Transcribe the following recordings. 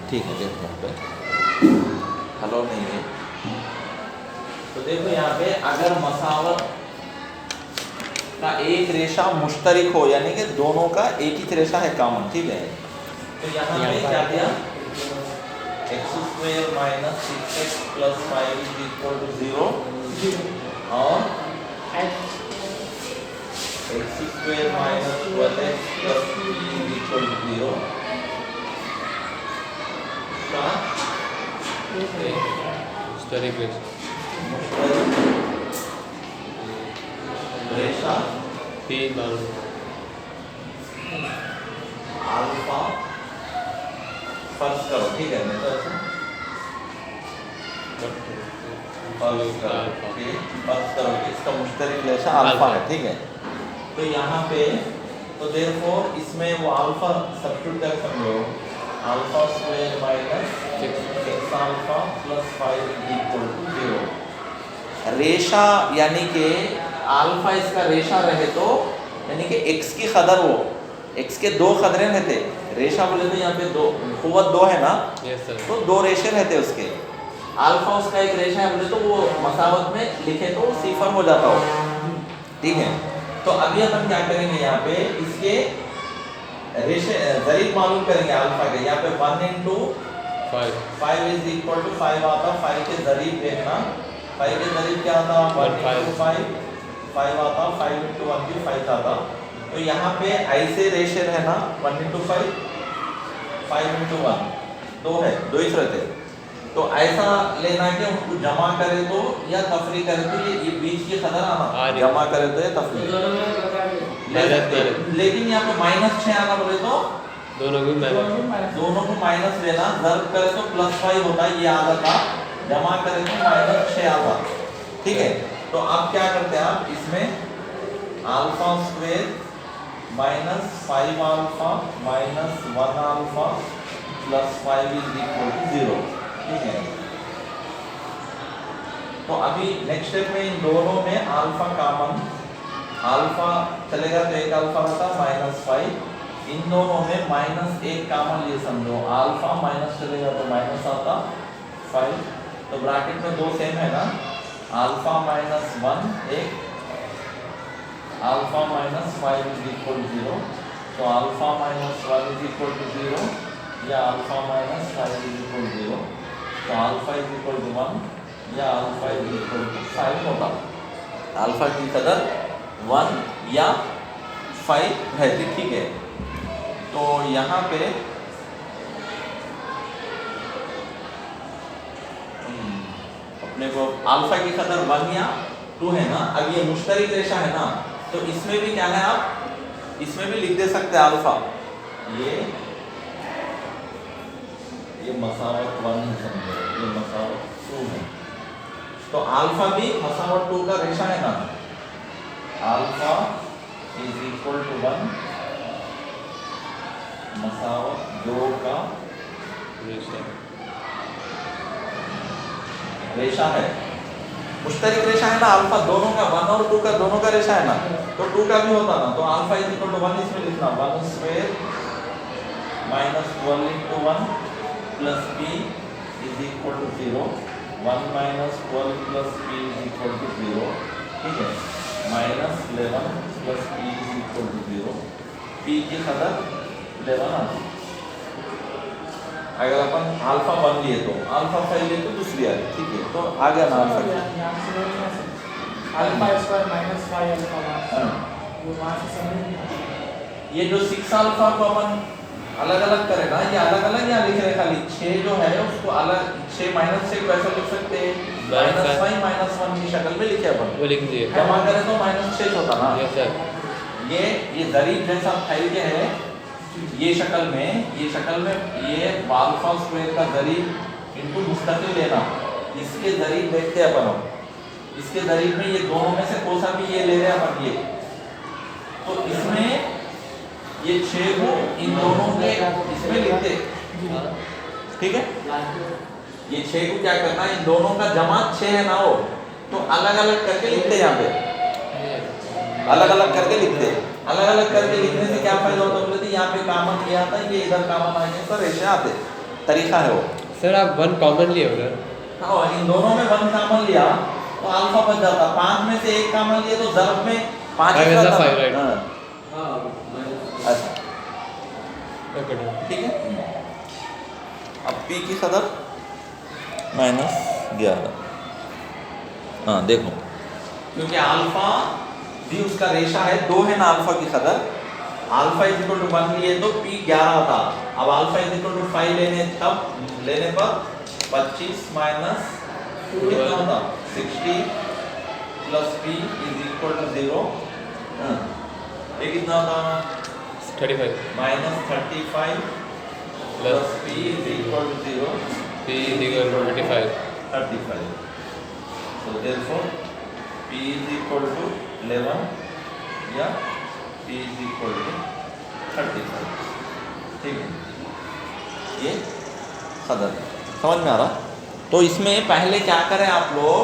ठीक है, देखो यहाँ पे हेलो नहीं है। तो देखो यहाँ पे अगर मसावत का एक रेशा मुश्तरिक हो, यानी कि दोनों का एक ही रेशा है कॉमन, ठीक है। तो यहाँ पे क्या दिया, x² minus 6x plus 5 is equal to 0 और x² minus 12x plus 3 is equal to 0 का मुश्तरिक रेशा तीन बार अल्फा फर्स्ट करो, ठीक है। नहीं तो ऐसे फर्स्ट करो, इसका मुश्तरिक रेशा अल्फा है, ठीक है। तो यहाँ पे तो देयरफॉर इसमें वो अल्फा सब्स्टिट्यूट कर सकते हो, alpha square minus 6 alpha plus 5 equal to 0। रेशा यानी कि अल्फा इसका रेशा रहे तो यानी कि x की कदर हो, x के दो कदरें रहते, रेशा बोले तो यहाँ पे दो कुव्वत दो है ना, तो दो रेशे रहते उसके। अल्फा उसका एक रेशा है बोले तो वो मसावत में लिखे तो सिफर हो जाता हो, ठीक है। तो अभी अपन क्या करेंगे, यहाँ पे इसके रेशे ज़रीब मालूम करेंगे अल्फा के। यहाँ पे 1 into 5 इज इक्वल टू 5 आता, 5 के ज़रीब देखना, 5 के ज़रीब क्या आता, 1 into 5 आता, 5 into 1 भी 5 आता। तो यहाँ पे ऐसे रेशे रहना 1 into 5 5 into 1 दो है, दो ही रहते। तो ऐसा लेना कि उनको जमा करे तो या तफरी करे तो ये बीच की कदर आना, जमा करे तो या तफरी लेकिन यहाँ पे -6 आना बोले तो दोनों को माइनस लेना, ज़र्ब करे तो +5 होता है, ये आधा था, जमा करे तो -6 आधा, ठीक है। तो अब क्या करते हैं आप इसमें alpha square minus 5 alpha minus 1 alpha plus 5 is equal to 0, ठीक है। तो अभी नेक्स्ट स्टेप में इन दोनों में अल्फा कॉमन, अल्फा चलेगा तो एक अल्फा होता -5, इन दोनों में -1 कॉमन लिए समझो, अल्फा माइनस चलेगा तो माइनस आता 5, तो ब्रैकेट में दो सेम है ना, अल्फा -1 एक, अल्फा -5 इज इक्वल टू 0, तो अल्फा -1 इज इक्वल टू 0 या अल्फा -5 इज इक्वल टू 0, तो अल्फा इज इक्वल टू 1 या अल्फा इज इक्वल टू 5 होता। अल्फा की कदर 1 या 5 रहती, ठीक है। तो यहाँ पे अपने को अल्फा की कदर 1 या 2 है ना। अब ये मुश्तरिक रेशा है ना, तो इसमें भी क्या है, आप इसमें भी लिख दे सकते हैं अल्फा, ये मसावत 1 है समझो, ये मसावत 2 है, तो अल्फा भी मसावत 2 का रेशा है ना, अल्फा इज इक्वल टू 1 मसावत 2 का रेशा है, मुश्तरिक रेशा है ना, अल्फा दोनों का 1 और 2 का दोनों का रेशा है ना, तो 2 का भी होता ना, तो अल्फा इज इक्वल टू 1 इसमें लिखना, 1 square minus 12 into 1 plus p is equal to 0, 1 minus 12 plus p is equal to 0, ठीक है, -11 plus p is equal to 0, p की कदर 11 आती। अगर अपन अल्फा 1 लिए तो अल्फा 5 लिए तो दूसरी आ रही, ठीक है। तो आ गया ना alpha alpha square minus 5 alpha, वो वहां से समझ, ये जो 6 अल्फा को अपन अलग अलग करें ना, ये अलग अलग यहाँ लिख रहे खाली, 6 जो है उसको अलग, 6 -6 को ऐसा लिख सकते हैं, -5 -1 की शक्ल में लिखे अपन, वो लिख दिए, जमा करें तो -6 होता ना। Yes sir. ये ज़रीब जैसा फैल के है, ये शक्ल में ये अल्फा स्क्वायर का ज़रीब इनटू मुस्तकिल लेना, इसके ज़रीब देखते हैं अपन, इसके ज़रीब में ये दोनों में से कौन सा भी ये ले रहे हैं अपन, ये तो इसमें ये 6 को इन दोनों के इसमें लिखते, ठीक है। ये 6 को क्या करना है, इन दोनों का जमा 6 है ना, वो तो अलग अलग करके लिखते, यहाँ पे अलग अलग करके लिखते, अलग अलग करके लिखने से क्या फायदा होता है बोले तो यहाँ पे कॉमन ये आता है, ये इधर कॉमन आने पर रेशे आते। तरीका है वो। सर आप 1 कॉमन लिए उधर। हाँ, इन दोनों में 1 कॉमन लिया तो अल्फा बच जाता, 5 में से 1 कॉमन लिए तो ज़रूरत में 5 5 जाता। 5 राइट। अच्छा ठीक है। अब p की कदर -11। हाँ देखो, क्योंकि अल्फा भी उसका रेशा है 2 है ना अल्फा की कदर। अल्फा इज इक्वल टू 1 लिए तो p 11 था। अब अल्फा इज इक्वल टू 5 लेने पर 25 माइनस कितना होता 60 plus p is equal to 0। ये कितना होता 35 -35 plus p is equal to 0। p is equal to 35। So therefore p is equal to 11 या p is equal to 35। ठीक है, ये कदर समझ में आ रहा। तो इसमें पहले क्या करें आप लोग,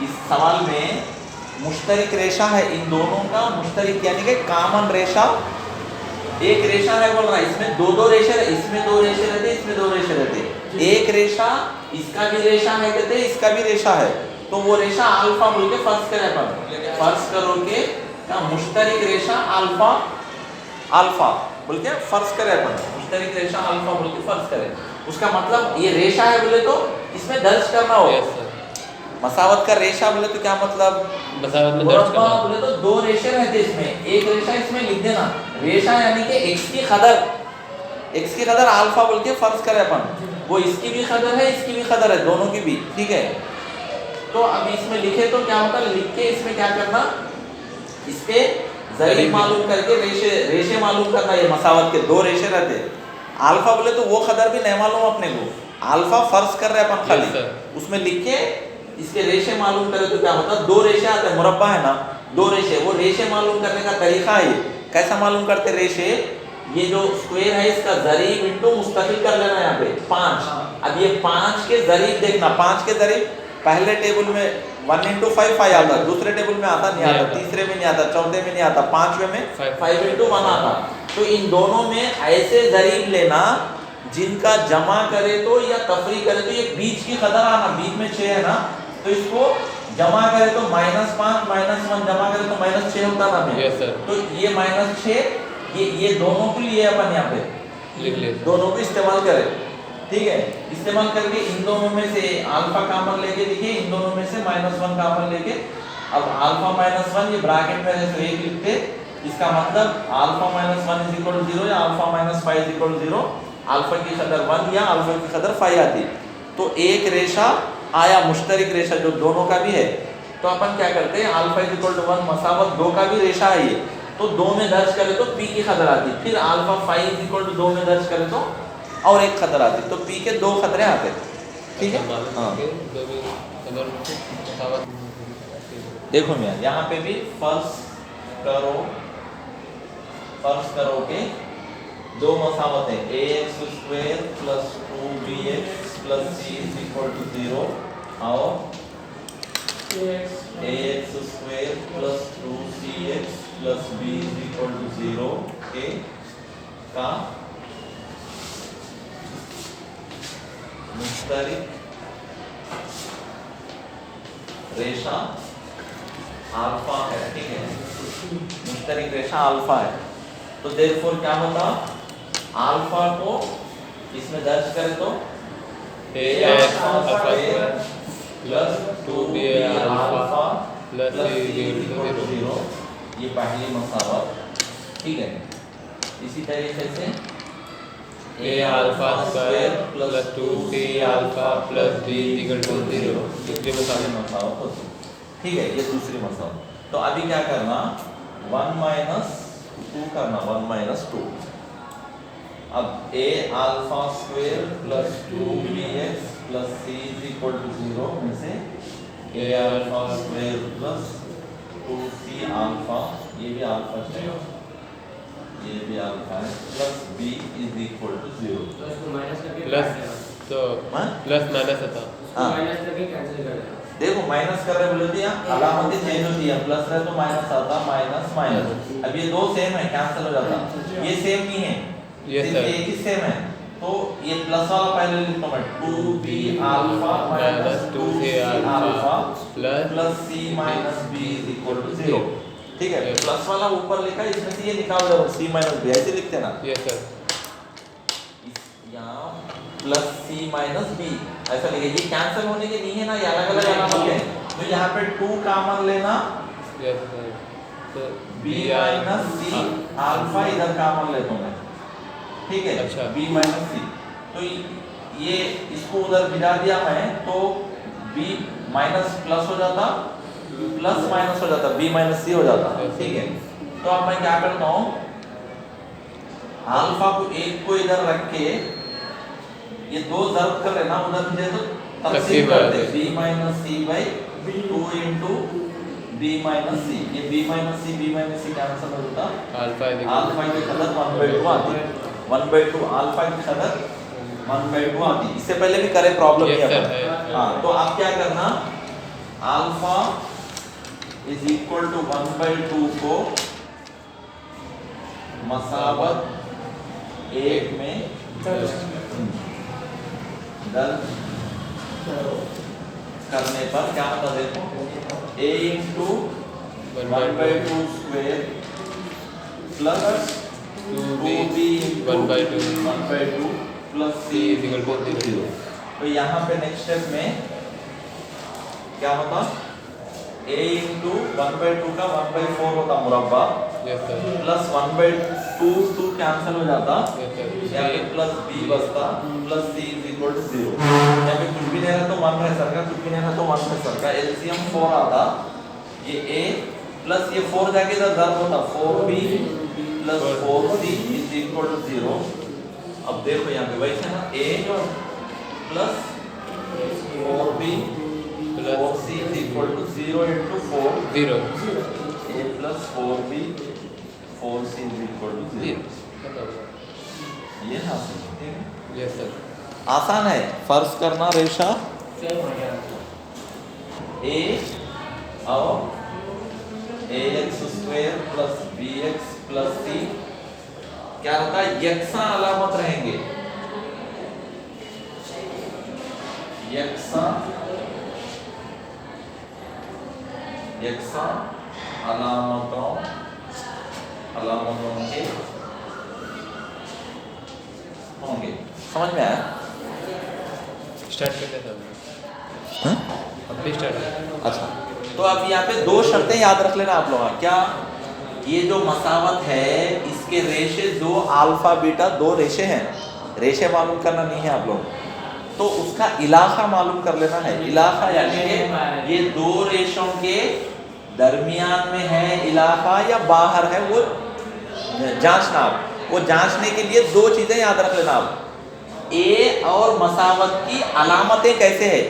इस सवाल में मुश्तरिक रेशा है इन दोनों का, मुश्तरिक यानी कि कॉमन रेशा। एक रेशा है बोल रहा है, इसमें दो रेशे, इसमें 2 रेशे रहते, इसमें 2 रेशे रहते। एक रेशा इसका भी रेशा है कहते, इसका भी रेशा है, तो वो रेशा अल्फा बोल के फर्ज करें अपन। फर्ज करो के मुश्तरिक रेशा अल्फा अल्फा बोल के फर्ज करें अपन, मुश्तरिक रेशा अल्फा बोल के फर्ज करें। उसका मतलब ये रेशा है बोले तो इसमें दर्ज करना हो। Yes sir. मसावत का रेशा बोले तो क्या मतलब, मसावत में दर्ज करना बोले तो 2 रेशे रहते इसमें, एक रेशा इसमें लिख देना। रेशा यानी कि x की कदर अल्फा बोल के फर्ज करें अपन, वो इसकी भी कदर है इसकी भी कदर है, दोनों की भी। ठीक है, तो अब इसमें लिखे तो क्या होता, लिख के इसमें क्या करना, इस पे ज़रीब मालूम करके रेशे मालूम करना। ये मसावत के 2 रेशे रहते। अल्फा बोले तो वो कदर भी नहीं मालूम अपने को, अल्फा फर्ज कर रहे अपन खाली, उसमें लिख के इसके रेशे मालूम करे तो क्या होता, 2 रेशे आते हैं, मुरब्बा है ना 2 रेशे, वो रेशे मालूम करने का तरीका है। कैसा मालूम करते रेशे, ये जो स्क्वायर है इसका ज़रीब इंटू मुस्तकिल कर लेना यहाँ पे 5। अब ये 5 के ज़रीब देखना, 5 के ज़रीब पहले टेबल में 1 इंटू 5 आता, दूसरे टेबल में आता नहीं आता, तीसरे में नहीं आता, चौथे में नहीं आता, 5वें में 5 इंटू 1 आता। तो इन दोनों में ऐसे ज़रीब लेना जिनका जमा करे तो या तफरी करे तो ये बीच की कदर आना, बीच में 6 है ना, तो इसको जमा करे तो -5 -1 जमा करे तो -6 होता ना में। Yes sir. तो ये -6 ये दोनों के लिए अपन यहाँ पे लिख ले, दोनों को इस्तेमाल करें। ठीक है, इस्तेमाल करके इन दोनों में से अल्फा कॉमन लेके लिखिए, इन दोनों में से -1 कॉमन लेके। अब अल्फा -1 ये ब्रैकेट में जैसे 1 लिखते, इसका मतलब अल्फा -1 इज इक्वल टू 0 या alpha -5 is equal to 0। Alpha की कदर 1 या अल्फा की कदर 5 आती। तो एक रेशा आया मुश्तरिक रेशा जो दोनों का भी है, तो अपन क्या करते हैं, अल्फा इज इक्वल टू 1 मसावत 2 का भी रेशा है ये, तो 2 में दर्ज करें तो p की कदर आती। फिर अल्फा 5 इज इक्वल टू 2 में दर्ज करें तो और एक कदर आती, तो p के 2 कदरें आते। ठीक है, हाँ देखो मैं यहाँ पे भी फर्ज करो के 2 मसावत है, ax² plus 2bx plus c is equal to 0 और ax² plus 2cx plus b is equal to 0 के का मुश्तरिक रेशा अल्फा है। ठीक है, मुश्तरिक रेशा अल्फा है, तो देयरफॉर क्या होता, अल्फा को इसमें दर्ज करें तो plus 2b alpha plus c equal to 0, ये पहली मसावत। ठीक है, इसी तरीके से a alpha square plus 2c alpha plus b equal to 0, दूसरी मसावत होती। ठीक है, ये दूसरी मसावत। तो अभी क्या करना, 1 - 2 करना, 1 - 2। अब a alpha square plus 2bx plus c is equal to 0 में से a alpha square plus 2c alpha, ये भी अल्फा है, ये भी अल्फा है, plus b is equal to 0। Plus तो प्लस माइनस आता, माइनस करके कैंसिल कर देना। देखो माइनस कर रहे बोले तो यहाँ अलामतें चेंज होती है, प्लस रहे तो माइनस आता, माइनस माइनस। अब ये 2 सेम है, कैंसिल हो जाता, ये सेम नहीं है, ये सिर्फ एक ही सेम है, तो ये प्लस वाला पहले लिखता हूँ मैं 2b alpha minus 2c alpha plus c minus b is equal to 0। ठीक है, प्लस वाला ऊपर लिखा है, इसमें से ये निकाल दो c माइनस b, ऐसे लिखते हैं ना। Yes sir. यहाँ प्लस c माइनस b ऐसा लिखे, ये कैंसिल होने के नहीं है ना, ये अलग अलग अलामत है। तो यहाँ पे 2 कॉमन लेना, यस सर। तो b माइनस c अल्फा इधर कॉमन लेता हूँ मैं, ठीक है। अच्छा। b माइनस c, तो ये इसको उधर भिजा दिया मैं, तो b माइनस प्लस हो जाता, प्लस माइनस हो जाता, b माइनस c हो जाता, ठीक है। तो अब मैं क्या करता हूँ, अल्फा को एक को इधर रख के ये दो ज़र्ब कर लेना, उधर मुझे तो तकसीम कर दे, b minus c by 2 into b minus c। ये b माइनस c कैंसिल हो जाता, अल्फा की कदर 1/2 आती, 1/2 अल्फा की कदर 1/2 आती। इससे पहले भी करे प्रॉब्लम Yes, ये sir, है। है। हाँ, तो आप क्या करना, अल्फा इज इक्वल टू 1/2 को मसावत 1 में दर्ज करने पर क्या होता देखो, a into 1/2 square plus 2b into 1/2 plus c is equal to 0। तो यहाँ पे नेक्स्ट स्टेप में क्या होता, a इंटू 1/2 का 1/4 होता मुरब्बा, प्लस 1/2 कैंसिल हो जाता, यहाँ पे प्लस b बचता, plus c is equal to 0। यहाँ पे कुछ भी नहीं रहा तो 1 रह सकता, कुछ भी नहीं रहा तो 1 रह सकता, एलसीएम 4 आता, ये a प्लस ये 4 जाके इधर ज़र्ब होता, 4b plus 4c is equal to 0। अब देखो यहाँ पे वैसे ना, a plus 4b 4c is equal to 0 into 4 0 a plus 4b 4c is equal to 0। ये ना ठीक है, यस सर। आसान है फर्ज करना रेशा a और ax square plus bx plus c क्या होता है, यकसा अलामत रहेंगे, यकसा अलामतों के होंगे। समझ में आया? स्टार्ट करते हैं अब भी स्टार्ट। अच्छा, तो अब यहाँ पे दो शर्तें याद रख लेना आप लोग। क्या, ये जो मसावत है इसके रेशे दो अल्फा बीटा, दो रेशे हैं, रेशे मालूम करना नहीं है आप लोग, तो उसका इलाका मालूम कर लेना है। इलाका यानी कि ये दो रेशों के दरमियान में है इलाका या बाहर है, वो जांचना आप। वो जांचने के लिए दो चीजें याद रख लेना आप, ए और मसावत की अलामतें कैसे है।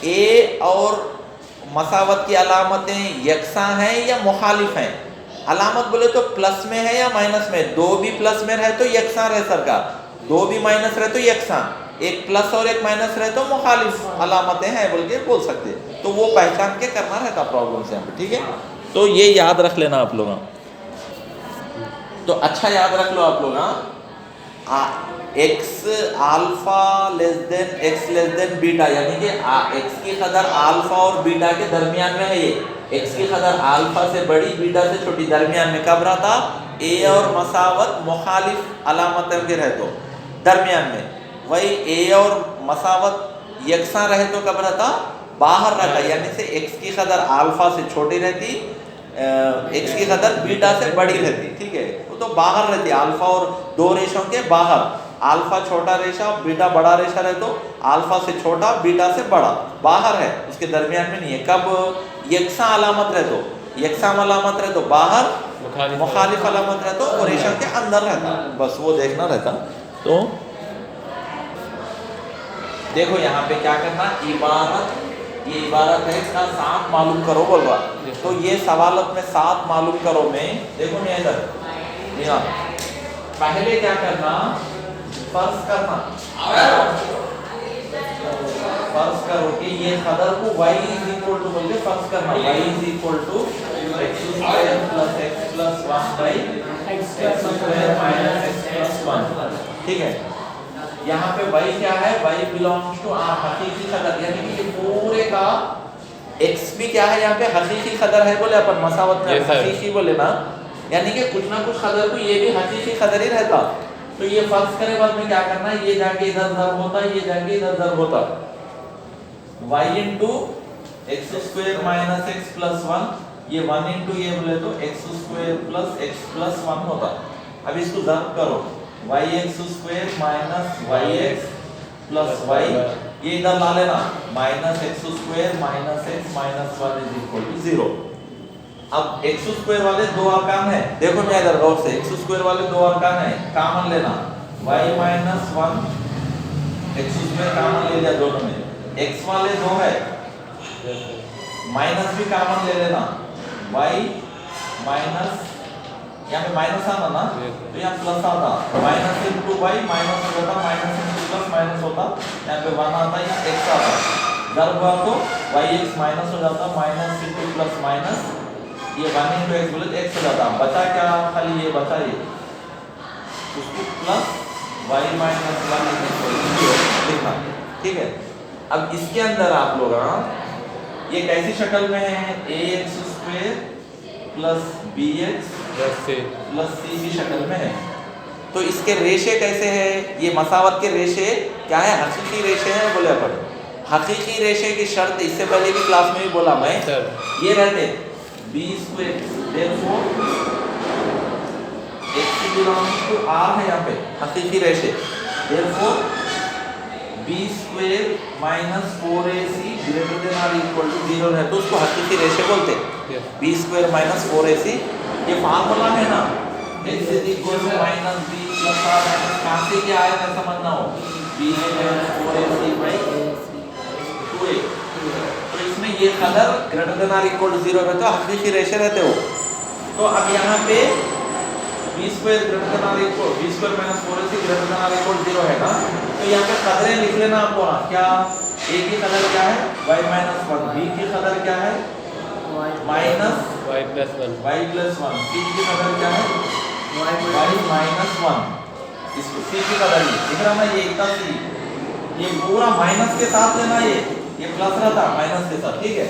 ए और मसावत की अलामतें यकसा हैं या मुखालिफ हैं। अलामत बोले तो प्लस में है या माइनस में, दो भी प्लस में रहे तो यकसा रहे सरकार, दो भी माइनस रहे तो यकसा, एक प्लस और एक माइनस रहे तो मुखालिफ अलामतें हैं बोल के बोल सकते। तो वो पहचान के करना रहता प्रॉब्लम से यहाँ पे, ठीक है। तो ये याद रख लेना आप लोग, तो अच्छा याद रख लो आप लोग। X alpha less then beta, यानी कि एक्स की कदर अल्फा और बीटा के दरमियान में है। ये एक्स की कदर अल्फा से बड़ी बीटा से छोटी, दरमियान में कब रहता, ए और मसावत मुखालिफ अलामत के रहे तो दरमियान में, वही ए और मसावत यकसा रहे तो कब रहता, बाहर रहता, यानी से एक्स की कदर अल्फा से छोटी रहती, एक्स की कदर बीटा से बड़ी रहती, ठीक है। वो तो बाहर रहती, अल्फा और दो रेशों के बाहर, अल्फा छोटा रेशा बीटा बड़ा रेशा रहे तो अल्फा से छोटा बीटा से बड़ा बाहर है, उसके दरमियान में नहीं है। कब यकसा अलामत रहे तो, यकसा अलामत रहे तो बाहर, मुखालिफ अलामत रहे तो वो रेशा के अंदर रहता, बस वो देखना रहता। तो देखो यहाँ पे क्या करना, इबारत, ये इबारत है, इसका साथ मालूम करो बोल रहा। तो ये सवालत में साथ मालूम करो में, देखो नहीं इधर, पहले क्या करना, फर्ज करना, फर्ज करो कि ये कदर को y इज इक्वल टू बोल के फर्ज करना, y is equal to x square plus x plus 1 by x square minus x plus 1, ठीक है। यहाँ पे y क्या है, y बिलोंग्स टू r, हकीकी कदर, यानी कि ये पूरे का x भी क्या है यहाँ पे हकीकी कदर है बोले अपन मसावत में हकीकी बोले ना, यानी कि कुछ ना कुछ कदर को ये भी हकीकी कदर ही रहता। तो ये फर्ज करे बाद में क्या करना है, ये जाके इधर ज़र्ब होता, ये जाके इधर ज़र्ब होता, y into x square minus x plus 1, ये 1 इंटू ये बोले तो x square plus x plus 1 होता। अब इसको ज़र्ब करो, y x square minus y x plus y, ये इधर ला लेना, minus x square minus x minus 1 is equal to 0। अब एक्स स्क्वायर वाले दो अरकान है, देखो मैं इधर गौर से, एक्स स्क्वायर वाले दो अरकान है, कॉमन लेना, y minus 1 x square common ले लिया दोनों में, x वाले दो है, माइनस भी कॉमन ले लेना, y माइनस, यहाँ पे माइनस आना ना तो यहाँ प्लस आता, माइनस इंटू वाई माइनस हो जाता, माइनस इंटू प्लस माइनस होता, यहाँ पे 1 आता, यहाँ x आता, ज़र्ब हुआ तो yx माइनस हो जाता, माइनस इंटू प्लस माइनस, ये 1 इंटू एक्स बोले तो x हो जाता, बचा क्या, खाली ये बचा, ये उसको प्लस y माइनस 1 लिखना, ठीक है। अब इसके अंदर आप लोग ये कैसी शक्ल में है, ax square plus bx plus c की शक्ल में है। तो इसके रेशे कैसे है, ये मसावत के रेशे क्या है, हकीकी रेशे हैं बोले अपन। हकीकी रेशे की शर्त इससे पहले भी क्लास में भी बोला मैं, ये रहते b square, therefore x belongs to r है यहाँ पे हकीकी रेशे, therefore b square minus 4ac greater than or equal to 0 है, तो उसको हकीकी रेशे बोलते हैं। b स्क्वायर माइनस 4ac, ये फार्मूला है ना, x is equal to minus b plus r minus, कहाँ से क्या आया मैं समझना हो, b square 4ac by 2a, तो इसमें ये कदर greater than or equal to 0 है, तो हकीकी रेशे रहते हो। तो अब यहाँ पे b square greater than or equal, b square minus 4ac greater than or equal 0 है ना, तो यहाँ पे कदरें लिख लेना आपको ना, क्या a की कदर क्या है y माइनस 1, b की कदर क्या है माइनस y प्लस 1, c की कदर क्या है y माइनस 1, इसको c की कदर लिख रहा ना, ये इतना c, ये पूरा माइनस के साथ लेना, ये प्लस रहता माइनस के साथ, ठीक है।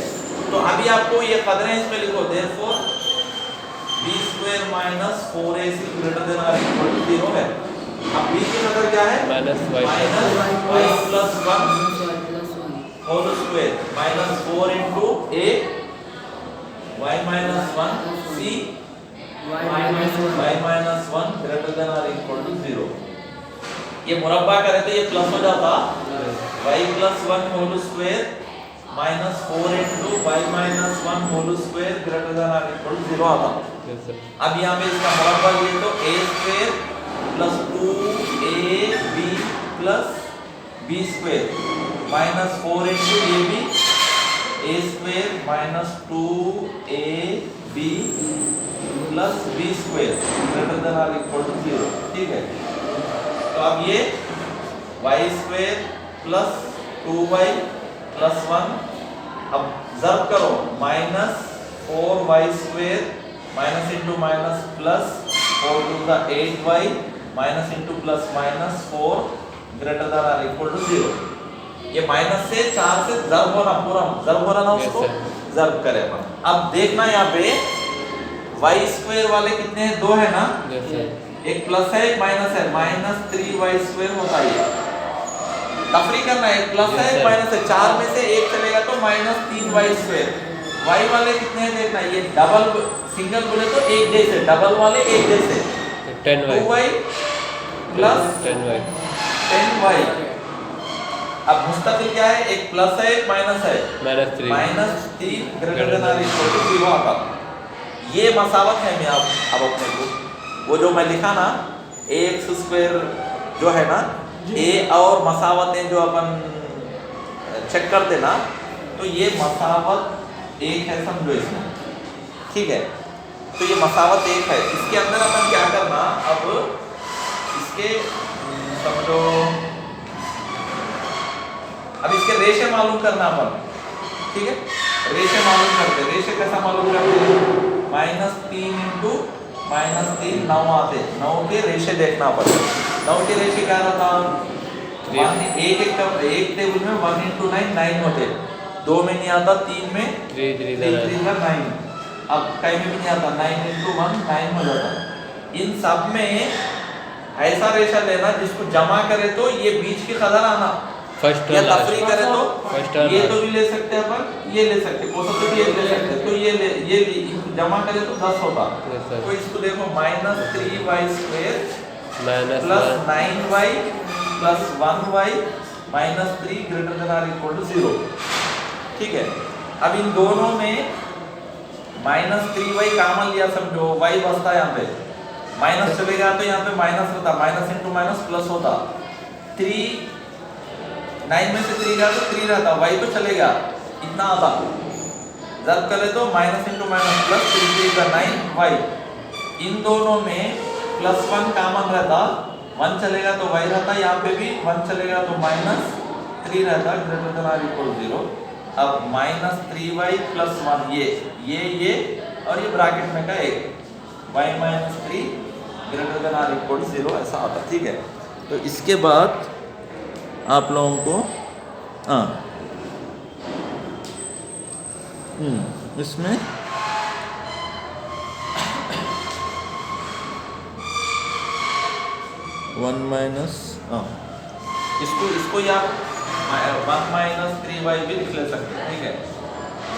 तो अभी आपको ये कदरें इसमें लिखो, therefore b square minus 4ac greater than or equal to 0 है। अब b की कदर क्या है minus y plus 1 whole square minus 4 into a y minus 1 c y minus 1 greater than or equal to 0। ये मुरब्बा करे तो ये प्लस हो जाता, y plus 1 whole square minus 4 into y minus 1 whole square greater than or equal to 0 आता। अब यहाँ पे इसका मुरब्बा ये तो a square plus 2ab plus b square minus 4 into a b, a square minus 2ab plus b square greater than or equal to 0, ठीक है। तो अब ये y square plus 2y plus 1, अब ज़र्ब करो, minus 4y square minus into minus plus 4 to the 8y minus into plus minus 4 greater than or equal to 0। ये minus से 4 से ज़र्ब होना, पूरा ज़र्ब होना ना, उसको ज़र्ब करें अपन। अब देखना यहाँ पे y स्क्वायर वाले कितने हैं, 2 है ना, एक प्लस है एक माइनस है, माइनस 3y स्क्वायर होता है, तफरी करना है, एक प्लस है एक माइनस है, 4 में से एक चलेगा तो माइनस 3y स्क्वायर। y वाले कितने हैं देखना, ये डबल सिंगल बोले तो एक जैसे, डबल वाले एक जैसे, 2y प्लस 10y। अब मुस्तकिल क्या है, एक प्लस है एक माइनस है, minus 3 greater than or equal to 0 आता। ये मसावत है मैं अब अपने को, वो जो मैं लिखा ना ax स्क्वायर जो है ना, a और मसावतें जो अपन चेक करते ना, तो ये मसावत एक है, समझो इसमें, ठीक है। तो ये मसावत एक है, इसके अंदर अपन क्या करना, अब इसके समझो, अब इसके रेशे मालूम करना अपन, ठीक है। रेशे मालूम करते, रेशे कैसा मालूम करते, माइनस 3 इंटू माइनस 3 9 आते, 9 के रेशे देखना अपन। 9 के रेशे क्या रहता, एक टेबल में 1 into 9 9 होते, 2 में नहीं आता, 3 में 3 3 3 का 9, अब कहीं में भी नहीं आता, 9 into 1 9 हो जाता। इन सब में ऐसा रेशा लेना जिसको जमा करे तो ये बीच की कदर आना, फर्स्ट या तफरी करे तो फर्स्ट ये तो भी ले सकते हैं अपन, ये ले सकते हैं, औसत भी ये ले सकते हैं, तो ये जमा करे तो 10 होता। तो इसको देखो -3y² plus 9y plus 1y minus 3 greater than or equal to 0। ठीक है, अब इन दोनों में -3y कॉमन लिया, समझो y बचता है यहाँ पे, माइनस चलेगा तो यहाँ पे माइनस रहता, माइनस इंटू माइनस प्लस होता, 3 9 में से 3 गया तो 3 रहता, y तो चलेगा, इतना आता, जब करे तो माइनस इंटू माइनस प्लस 3 3 का 9y, इन दोनों में +1 कॉमन रहता, 1 चलेगा तो y रहता, यहाँ पे भी 1 चलेगा तो -3 रहता, ग्रेटर देन आर इक्वल 0। अब -3y प्लस 1 ये और ये ब्रैकेट में का 1 y -3 greater than or equal 0 ऐसा आता। ठीक है, तो इसके बाद आप लोगों को इसमें इसको या 1 - 3y भी लिख ले सकते हैं। ठीक है,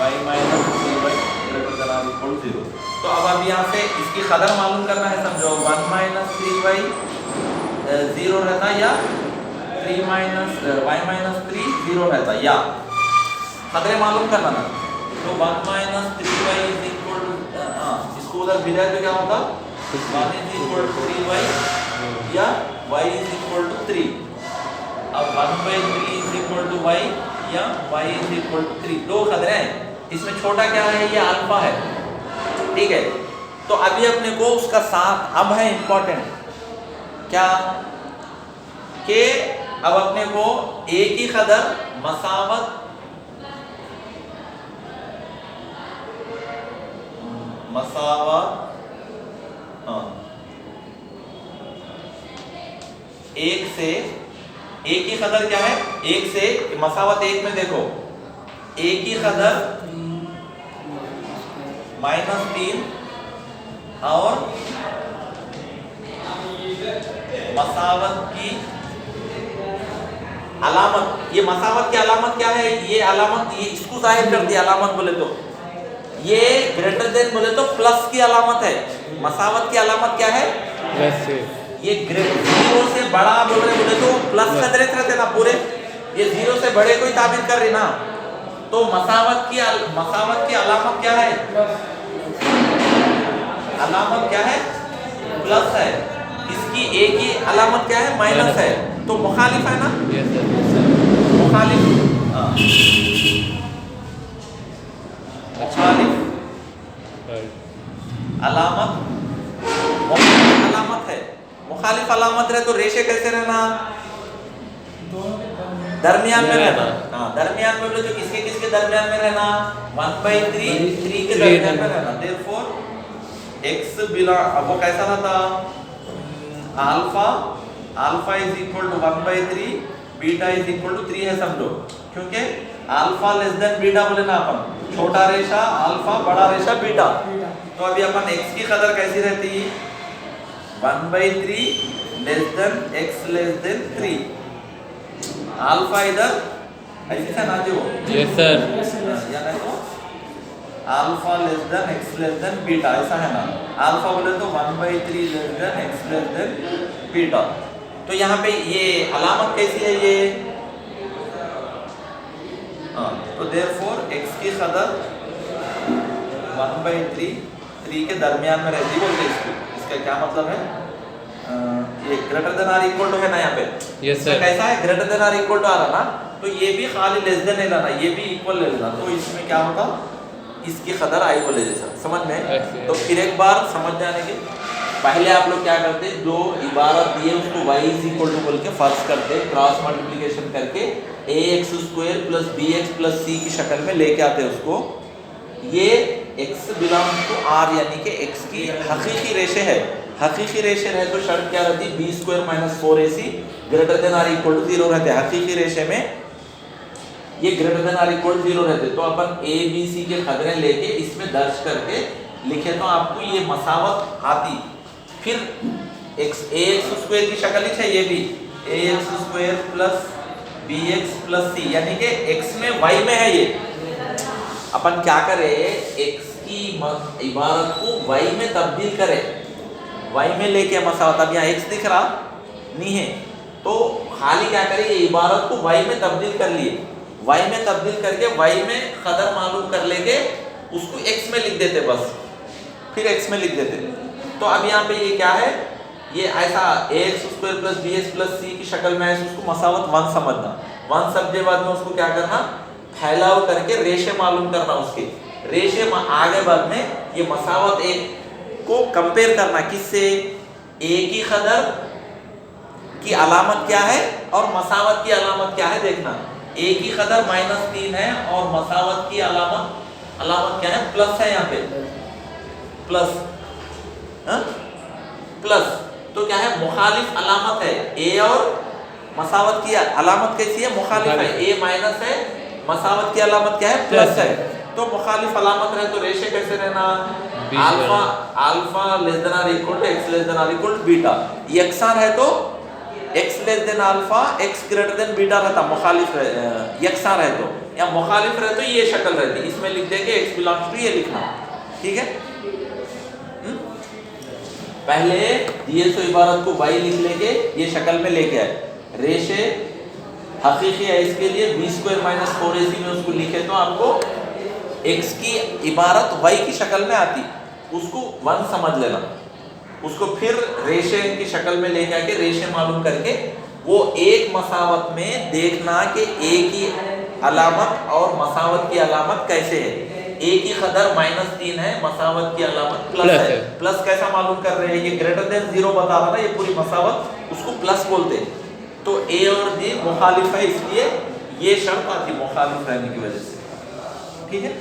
y -3y greater than or equal 0। तो अब यहाँ से इसकी कदर मालूम करना है, समझो 1 - 3y 0 रहता, या 3 - y -3 0 रहता, या कदरें मालूम करना ना। तो 1 - 3y इज इक्वल टू, इसको उधर भिजा तो क्या होता, 1 इज इक्वल टू 3y या y इज इक्वल टू 3। अब 1/3 इज इक्वल टू y या y इज इक्वल टू 3, दो कदरें हैं, इसमें छोटा क्या है, ये अल्फा है। ठीक है, तो अभी अपने को उसका साथ अब है इंपॉर्टेंट क्या, कि अब अपने को एक ही कदर मसावत एक से, एक ही कदर क्या है, एक से मसावत एक में देखो, एक ही कदर -3 और मसावत की अलामत, ये मसावत की अलामत क्या है, ये अलामत ये इसको जाहिर करती है, अलामत बोले तो ये ग्रेटर देन बोले तो प्लस की अलामत है, मसावत की अलामत क्या है प्लस से, ये 0 से बड़ा बोल रहे बोले तो प्लस का दरेत रहते ना पूरे, ये 0 से बड़े को ही ताबिर कर रही ना, तो मसावत की अलामत क्या है, अलामत क्या है, प्लस है, इसकी एक ही अलामत क्या है, माइनस है, तो मुखालिफ है ना, मुखालिफ, अलामत अलामत है, मुखालिफ अलामत रहे तो रेशे कैसे रहना, दरमियान में रहना। हाँ, दरमियान में बोले तो किसके दरमियान में रहना, 1/3 3 के दरमियान में रहना। देयरफॉर x बिला, अब वो कैसा रहता, alpha is equal to 1/3, beta is equal to 3 है, समझो, क्योंकि अल्फा लेस देन बीटा बोले ना अपन, छोटा रेशा अल्फा, बड़ा रेशा बीटा। तो अभी अपन x की कदर कैसी रहती, 1/3 less than x less then 3, alpha इधर ऐसे से ना जो, यस सर, या नहीं तो alpha less then x less then beta, ऐसा है ना, अल्फा बोले तो 1/3 less than x less then beta. तो यहाँ पे ये अलामत कैसी है ये, तो देयरफॉर x की कदर 1/3 3 के दरमियान में रहती बोलते इसको, इसका क्या मतलब है, ये greater than or equal to है ना यहाँ पे, यस सर, कैसा है, greater than or equal to आ रहा ना, तो ये भी खाली लेस देन नहीं लाना, ये भी इक्वल ले लेना, तो इसमें क्या होगा, इसकी कदर आई को ले जैसा, समझ में। तो फिर एक बार समझ जाने के पहले आप लोग क्या करते, जो इबारत दिए उसको y इज इक्वल टू बोल के फर्ज करते, क्रॉस मल्टीप्लिकेशन करके ax² plus bx plus c की शक्ल में लेके आते उसको, ये x बिलोंग टू r यानी कि x की हकीकी रेशे है, हकीकी रेशे है तो शर्त क्या रहती है, b square minus 4ac greater than or equal to 0 रहते हैं। हकीकी रेशे में ये greater than or equal to 0 रहते, तो अपन ए बी सी के खदरे लेके इसमें दर्ज करके लिखे तो आपको ये मसावत आती। फिर x ax स्क्वायर की शक्ल ही चाहिए भी, ax square plus bx plus c, यानी कि x में y में है ये। अपन क्या करें, x की इबारत को y में तब्दील करें, y में लेके मसावत। अब यहाँ x दिख रहा नहीं है तो खाली क्या करें, ये इबारत को y में तब्दील कर लिए, y में तब्दील करके y में कदर मालूम कर लेके उसको x में लिख देते, बस फिर x में लिख देते। तो अब यहाँ पे ये क्या है, ये ऐसा ax square plus bx plus c की शक्ल में है, उसको मसावत 1 समझना। 1 समझे बाद में उसको क्या करना, फैलाव करके रेशे मालूम करना, उसके रेशे आगे बाद में ये मसावत एक को कंपेयर करना किससे, a की कदर की अलामत क्या है और मसावत की अलामत क्या है देखना। a की कदर -3 है और मसावत की अलामत क्या है, प्लस है, यहाँ पे प्लस प्लस, तो क्या है मुखालिफ अलामत है। ए और मसावत की अलामत कैसी है, मुखालिफ है। ए माइनस है, मसावत की अलामत क्या है, प्लस है। तो मुखालिफ अलामत रहे तो रेशे कैसे रहना, alpha less than or equal to x less than or equal to beta. यकसान है तो x less than alpha x greater than beta रहता, मुखालिफ यकसान है तो, या मुखालिफ रहे तो ये शक्ल रहती, इसमें लिख देंगे x बिलोंग्स टू ये लिखना, ठीक है। पहले दिए सो इबारत को y लिख लेके ये शक्ल में लेके आए, रेशे हकीकी है इसके लिए बी स्क्वायर माइनस 4ac में उसको लिखे तो आपको x की इबारत y की शक्ल में आती, उसको 1 समझ लेना। उसको फिर रेशे की शक्ल में लेके आके रेशे मालूम करके वो एक मसावत में देखना कि a की अलामत और मसावत की अलामत कैसे है। a की कदर -3 है, मसावत की अलामत प्लस है। प्लस कैसा मालूम कर रहे हैं, ये ग्रेटर देन 0 बता रहा था, ये पूरी मसावत उसको प्लस बोलते हैं। तो a और b मुखालिफ है, इसलिए ये शर्त आती मुखालिफ रहने की वजह से, ठीक है।